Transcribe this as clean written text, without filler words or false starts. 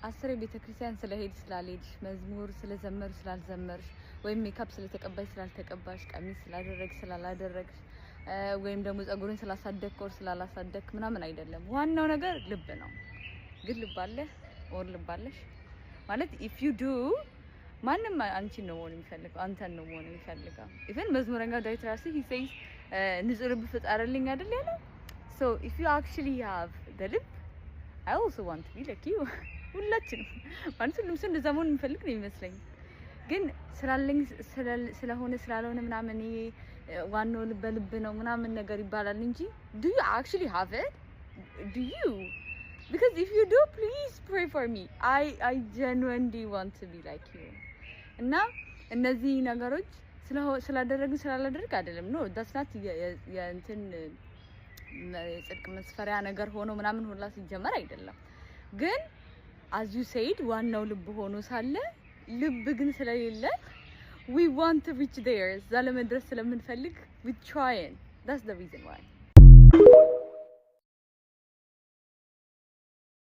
አስሬ ቤተክርስቲያን ስለሄድሽ ስላልሄድሽ መዝሙር ስለዘመርሽ ስላልዘመርሽ ወይም ሜካፕ ስለተቀባሽ ስላልተቀባሽ ቀሚስ ስላደረግሽ ስላላደረግሽ ወይም ደግሞ ጸጉርን ስላሳደግክ ወር ስላላሳደግክ ምናምን አይደለም ዋናው ነገር ልብ ነው ግን ልብ አለ ወር ልብ አለሽ ማለት if you do ማንም አንቺ ነው ሆነ የሚፈልገው አንተን ነው ሆነ የሚፈልገው even መዝሙረኛ ዳዊት ራሱ he says ንጹህ ልብ ፍጠርልኝ አይደል ያለው so if you actually have the lip I also want to be like you ሁላችንም ማለት ሁሉም ሰው እንደዛ መሆን የሚፈልግ ነው የሚመስለኝ ግን ስላለኝ ስለሆነ ስላልሆነ ምናምን ዋናው ልብ ነው ምናምን ነገር ይባላል እንጂ do you actually have it do you because if you do please pray for me I genuinely want to be like you እና እነዚህ ነገሮች ስላደረግን ስላላደረግ አይደለም no that's not የእንትን የጽድቅ መስፈሪያ ነገር ሆኖ ምናምን ሁላ ሲጀመር አይደለም ግን as you said ዋናው ልብ ሆኖ ሳለ ልብ ግን ስለሌለ we want to reach there ዛለ መድረስ ስለምንፈልግ we trying that's the reason why